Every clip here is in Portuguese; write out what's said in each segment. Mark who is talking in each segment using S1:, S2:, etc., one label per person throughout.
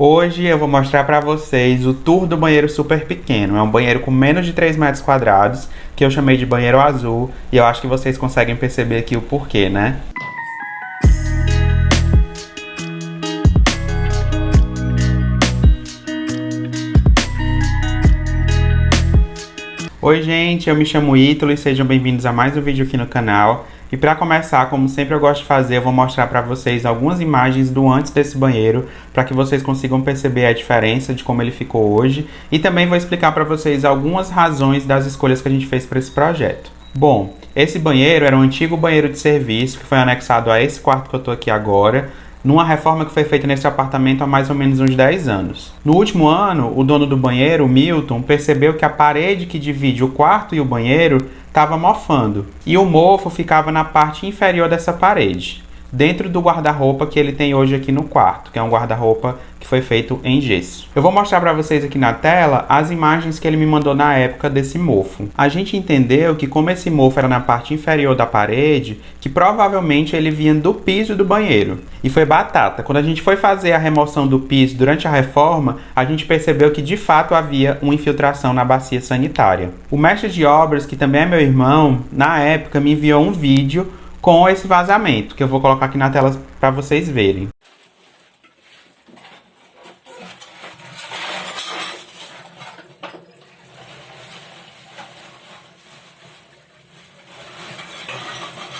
S1: Hoje eu vou mostrar pra vocês o tour do banheiro super pequeno. É um banheiro com menos de 3 metros quadrados, que eu chamei de banheiro azul, e eu acho que vocês conseguem perceber aqui o porquê, né? Oi gente, eu me chamo Ítalo e sejam bem-vindos a mais um vídeo aqui no canal. E para começar, como sempre eu gosto de fazer, eu vou mostrar para vocês algumas imagens do antes desse banheiro, para que vocês consigam perceber a diferença de como ele ficou hoje. E também vou explicar para vocês algumas razões das escolhas que a gente fez para esse projeto. Bom, esse banheiro era um antigo banheiro de serviço que foi anexado a esse quarto que eu tô aqui agora, numa reforma que foi feita nesse apartamento há mais ou menos uns 10 anos. No último ano, o dono do banheiro, o Milton, percebeu que a parede que divide o quarto e o banheiro estava mofando, e o mofo ficava na parte inferior dessa parede, dentro do guarda-roupa que ele tem hoje aqui no quarto, que é um guarda-roupa que foi feito em gesso. Eu vou mostrar para vocês aqui na tela as imagens que ele me mandou na época desse mofo. A gente entendeu que como esse mofo era na parte inferior da parede, que provavelmente ele vinha do piso do banheiro. E foi batata. Quando a gente foi fazer a remoção do piso durante a reforma, a gente percebeu que de fato havia uma infiltração na bacia sanitária. O mestre de obras, que também é meu irmão, na época me enviou um vídeo com esse vazamento, que eu vou colocar aqui na tela para vocês verem.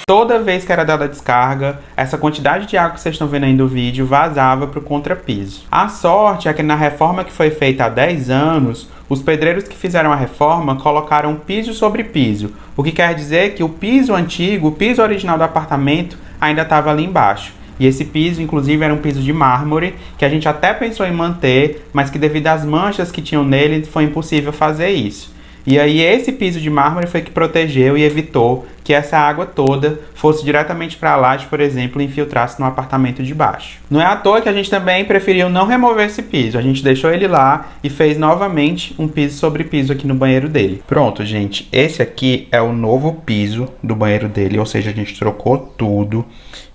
S1: Toda vez que era dada a descarga, essa quantidade de água que vocês estão vendo aí no vídeo vazava para o contrapiso. A sorte é que na reforma que foi feita há 10 anos, os pedreiros que fizeram a reforma colocaram piso sobre piso, o que quer dizer que o piso antigo, o piso original do apartamento, ainda estava ali embaixo. E esse piso, inclusive, era um piso de mármore, que a gente até pensou em manter, mas que devido às manchas que tinham nele, foi impossível fazer isso. E aí esse piso de mármore foi que protegeu e evitou que essa água toda fosse diretamente para a laje, por exemplo, e infiltrasse no apartamento de baixo. Não é à toa que a gente também preferiu não remover esse piso. A gente deixou ele lá e fez novamente um piso sobre piso aqui no banheiro dele. Pronto, gente. Esse aqui é o novo piso do banheiro dele, ou seja, a gente trocou tudo.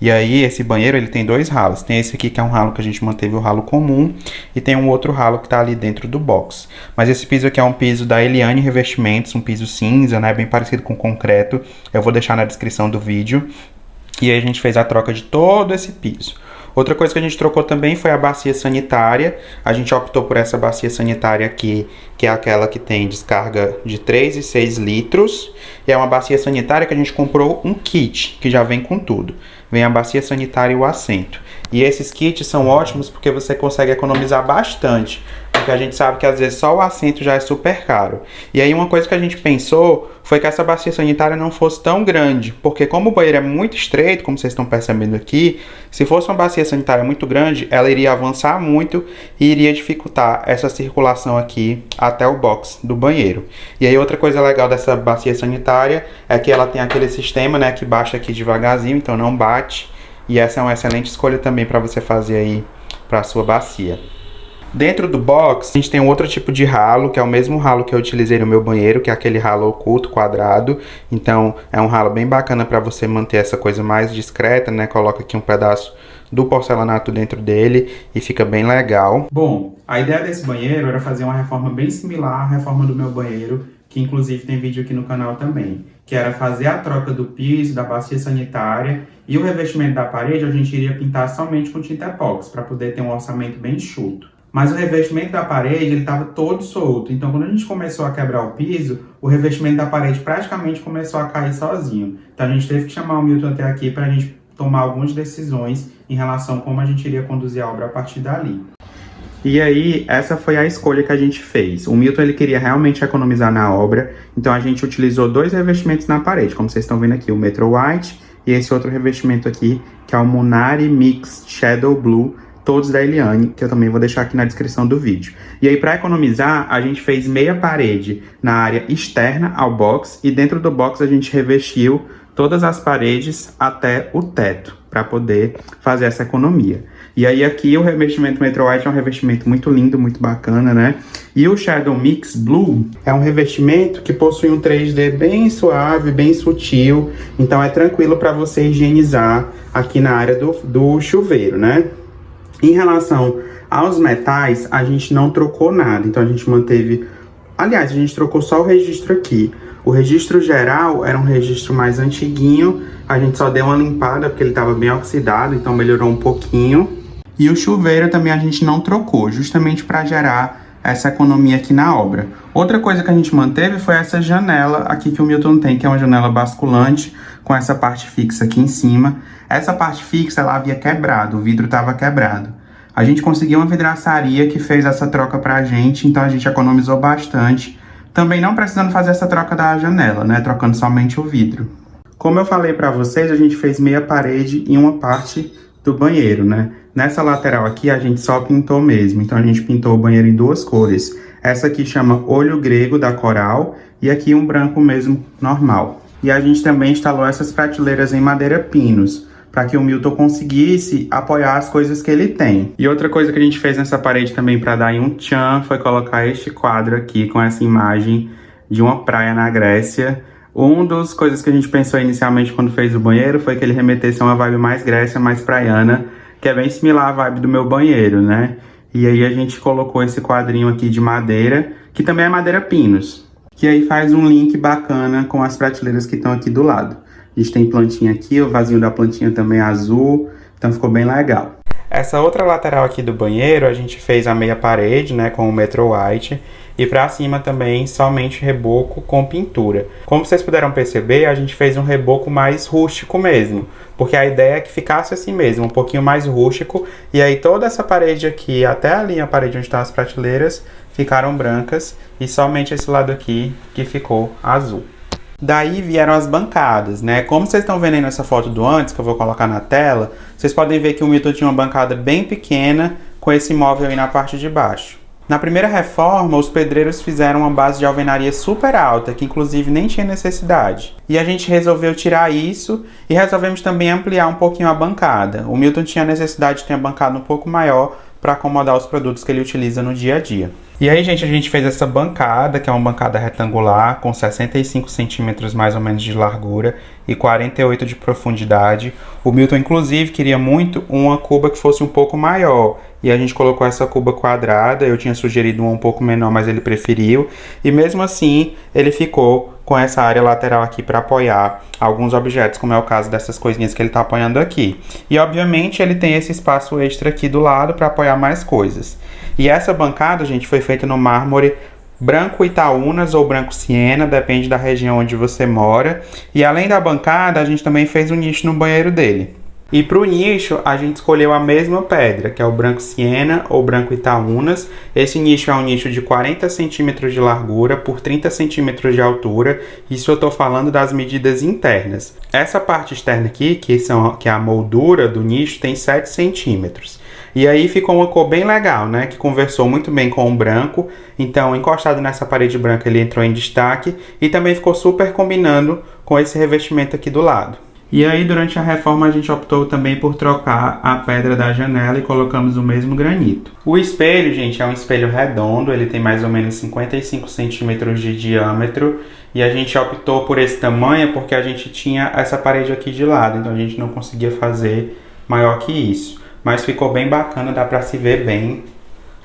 S1: E aí esse banheiro ele tem dois ralos. Tem esse aqui que é um ralo que a gente manteve o ralo comum e tem um outro ralo que está ali dentro do box. Mas esse piso aqui é um piso da Eliane Revestimentos, um piso cinza, né, bem parecido com concreto. Eu vou deixar na descrição do vídeo. E aí a gente fez a troca de todo esse piso. Outra coisa que a gente trocou também foi a bacia sanitária. A gente optou por essa bacia sanitária aqui, que é aquela que tem descarga de 3 e 6 litros. E é uma bacia sanitária que a gente comprou um kit, que já vem com tudo. Vem a bacia sanitária e o assento. E esses kits são ótimos porque você consegue economizar bastante. Porque a gente sabe que às vezes só o assento já é super caro. E aí uma coisa que a gente pensou foi que essa bacia sanitária não fosse tão grande. Porque como o banheiro é muito estreito, como vocês estão percebendo aqui, se fosse uma bacia sanitária muito grande, ela iria avançar muito e iria dificultar essa circulação aqui até o box do banheiro. E aí outra coisa legal dessa bacia sanitária é que ela tem aquele sistema, né, que baixa aqui devagarzinho, então não bate. E essa é uma excelente escolha também para você fazer aí para a sua bacia. Dentro do box, a gente tem um outro tipo de ralo, que é o mesmo ralo que eu utilizei no meu banheiro, que é aquele ralo oculto, quadrado. Então, é um ralo bem bacana para você manter essa coisa mais discreta, né? Coloca aqui um pedaço do porcelanato dentro dele e fica bem legal. Bom, a ideia desse banheiro era fazer uma reforma bem similar à reforma do meu banheiro, que inclusive tem vídeo aqui no canal também, que era fazer a troca do piso, da bacia sanitária e o revestimento da parede a gente iria pintar somente com tinta epóxi, para poder ter um orçamento bem enxuto. Mas o revestimento da parede, ele estava todo solto. Então, quando a gente começou a quebrar o piso, o revestimento da parede praticamente começou a cair sozinho. Então, a gente teve que chamar o Milton até aqui para a gente tomar algumas decisões em relação a como a gente iria conduzir a obra a partir dali. E aí, essa foi a escolha que a gente fez. O Milton, ele queria realmente economizar na obra, então a gente utilizou dois revestimentos na parede, como vocês estão vendo aqui, o Metro White e esse outro revestimento aqui, que é o Munari Mix Shadow Blue, todos da Eliane, que eu também vou deixar aqui na descrição do vídeo. E aí, para economizar, a gente fez meia parede na área externa ao box, e dentro do box a gente revestiu todas as paredes até o teto, para poder fazer essa economia. E aí aqui o revestimento Metro White é um revestimento muito lindo, muito bacana, né? E o Shadow Mix Blue é um revestimento que possui um 3D bem suave, bem sutil, então é tranquilo para você higienizar aqui na área do chuveiro, né? Em relação Aos metais, a gente não trocou nada, então a gente manteve... Aliás, a gente trocou só o registro aqui. O registro geral era um registro mais antiguinho, a gente só deu uma limpada porque ele estava bem oxidado, então melhorou um pouquinho. E o chuveiro também a gente não trocou, justamente para gerar essa economia aqui na obra. Outra coisa que a gente manteve foi essa janela aqui que o Milton tem, que é uma janela basculante, com essa parte fixa aqui em cima. Essa parte fixa, ela havia quebrado, o vidro estava quebrado. A gente conseguiu uma vidraçaria que fez essa troca pra gente, então a gente economizou bastante. Também não precisando fazer essa troca da janela, né? Trocando somente o vidro. Como eu falei pra vocês, a gente fez meia parede e uma parte do banheiro, né? Nessa lateral aqui a gente só pintou mesmo, então a gente pintou o banheiro em duas cores. Essa aqui chama Olho Grego da Coral e aqui um branco mesmo normal. E a gente também instalou essas prateleiras em madeira pinos, para que o Milton conseguisse apoiar as coisas que ele tem. E outra coisa que a gente fez nessa parede também para dar um tchan foi colocar este quadro aqui com essa imagem de uma praia na Grécia. Uma das coisas que a gente pensou inicialmente quando fez o banheiro foi que ele remetesse a uma vibe mais Grécia, mais praiana, que é bem similar à vibe do meu banheiro, né? E aí a gente colocou esse quadrinho aqui de madeira, que também é madeira pinos, que aí faz um link bacana com as prateleiras que estão aqui do lado. A gente tem plantinha aqui, o vasinho da plantinha também é azul, então ficou bem legal. Essa outra lateral aqui do banheiro, a gente fez a meia parede, né, com o Metro White, e pra cima também somente reboco com pintura. Como vocês puderam perceber, a gente fez um reboco mais rústico mesmo, porque a ideia é que ficasse assim mesmo, um pouquinho mais rústico, e aí toda essa parede aqui, até ali a parede onde estão as prateleiras, ficaram brancas, e somente esse lado aqui que ficou azul. Daí vieram as bancadas, né? Como vocês estão vendo aí nessa foto do antes, que eu vou colocar na tela, vocês podem ver que o Milton tinha uma bancada bem pequena com esse móvel aí na parte de baixo. Na primeira reforma, os pedreiros fizeram uma base de alvenaria super alta, que inclusive nem tinha necessidade. E a gente resolveu tirar isso e resolvemos também ampliar um pouquinho a bancada. O Milton tinha necessidade de ter uma bancada um pouco maior para acomodar os produtos que ele utiliza no dia a dia. E aí, gente, a gente fez essa bancada, que é uma bancada retangular, com 65 centímetros mais ou menos de largura e 48 de profundidade. O Milton, inclusive, queria muito uma cuba que fosse um pouco maior. E a gente colocou essa cuba quadrada, eu tinha sugerido uma um pouco menor, mas ele preferiu. E mesmo assim, ele ficou com essa área lateral aqui para apoiar alguns objetos, como é o caso dessas coisinhas que ele está apoiando aqui. E, obviamente, ele tem esse espaço extra aqui do lado para apoiar mais coisas. E essa bancada, gente, foi feita no mármore branco Itaúnas ou branco Siena, depende da região onde você mora. E além da bancada, a gente também fez um nicho no banheiro dele. E para o nicho, a gente escolheu a mesma pedra, que é o branco Siena ou branco Itaúnas. Esse nicho é um nicho de 40 centímetros de largura por 30 centímetros de altura. Isso eu estou falando das medidas internas. Essa parte externa aqui, que é a moldura do nicho, tem 7 centímetros. E aí ficou uma cor bem legal, né? Que conversou muito bem com o branco. Então, encostado nessa parede branca, ele entrou em destaque. E também ficou super combinando com esse revestimento aqui do lado. E aí, durante a reforma, a gente optou também por trocar a pedra da janela e colocamos o mesmo granito. O espelho, gente, é um espelho redondo. Ele tem mais ou menos 55 centímetros de diâmetro. E a gente optou por esse tamanho porque a gente tinha essa parede aqui de lado. Então, a gente não conseguia fazer maior que isso. Mas ficou bem bacana, dá pra se ver bem.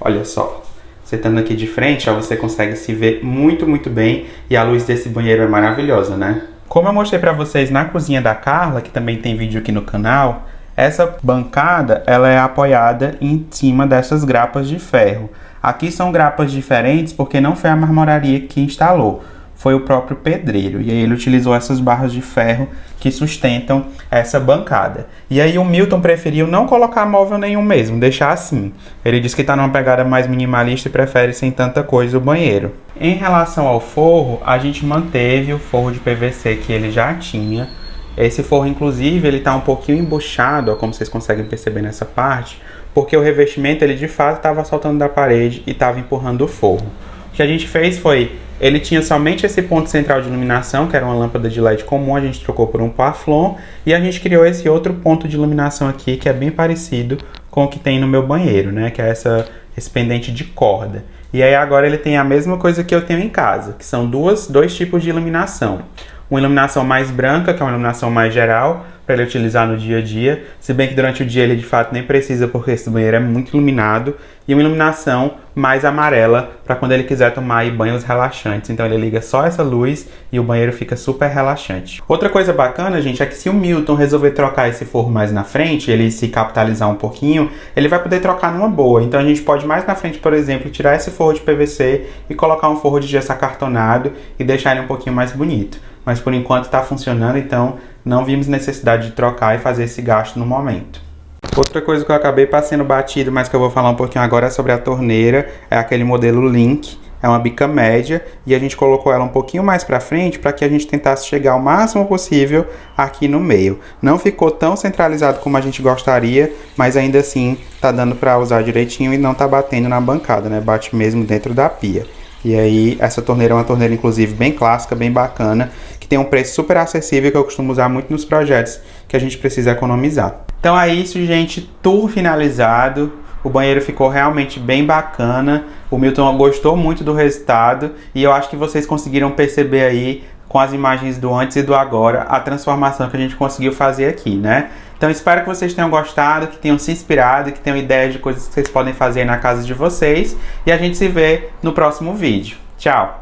S1: Olha só, você estando aqui de frente, ó, você consegue se ver muito, muito bem. E a luz desse banheiro é maravilhosa, né? Como eu mostrei pra vocês na cozinha da Carla, que também tem vídeo aqui no canal, essa bancada ela é apoiada em cima dessas grapas de ferro. Aqui são grapas diferentes porque não foi a marmoraria que instalou, foi o próprio pedreiro. E aí ele utilizou essas barras de ferro que sustentam essa bancada. E aí o Milton preferiu não colocar móvel nenhum mesmo, deixar assim. Ele disse que está numa pegada mais minimalista e prefere sem tanta coisa o banheiro. Em relação ao forro, a gente manteve o forro de PVC que ele já tinha. Esse forro, inclusive, ele está um pouquinho embuchado, ó, como vocês conseguem perceber nessa parte, porque o revestimento, ele de fato estava soltando da parede e estava empurrando o forro. O que a gente fez foi, ele tinha somente esse ponto central de iluminação, que era uma lâmpada de LED comum, a gente trocou por um Paflon, e a gente criou esse outro ponto de iluminação aqui, que é bem parecido com o que tem no meu banheiro, né, que é esse pendente de corda. E aí agora ele tem a mesma coisa que eu tenho em casa, que são dois tipos de iluminação. Uma iluminação mais branca, que é uma iluminação mais geral, para ele utilizar no dia a dia, se bem que durante o dia ele de fato nem precisa porque esse banheiro é muito iluminado, e uma iluminação mais amarela para quando ele quiser tomar aí banhos relaxantes. Então ele liga só essa luz e o banheiro fica super relaxante. Outra coisa bacana, gente, é que se o Milton resolver trocar esse forro mais na frente, ele se capitalizar um pouquinho, ele vai poder trocar numa boa. Então a gente pode mais na frente, por exemplo, tirar esse forro de PVC e colocar um forro de gesso acartonado e deixar ele um pouquinho mais bonito. Mas por enquanto está funcionando, então não vimos necessidade de trocar e fazer esse gasto no momento. Outra coisa que eu acabei passando batido, mas que eu vou falar um pouquinho agora é sobre a torneira, é aquele modelo Link, é uma bica média, e a gente colocou ela um pouquinho mais para frente para que a gente tentasse chegar o máximo possível aqui no meio. Não ficou tão centralizado como a gente gostaria, mas ainda assim tá dando para usar direitinho e não tá batendo na bancada, né? Bate mesmo dentro da pia. E aí, essa torneira é uma torneira, inclusive, bem clássica, bem bacana, que tem um preço super acessível que eu costumo usar muito nos projetos que a gente precisa economizar. Então é isso, gente. Tour finalizado. O banheiro ficou realmente bem bacana. O Milton gostou muito do resultado e eu acho que vocês conseguiram perceber aí, com as imagens do antes e do agora, a transformação que a gente conseguiu fazer aqui, né? Então espero que vocês tenham gostado, que tenham se inspirado, que tenham ideias de coisas que vocês podem fazer na casa de vocês. E a gente se vê no próximo vídeo. Tchau!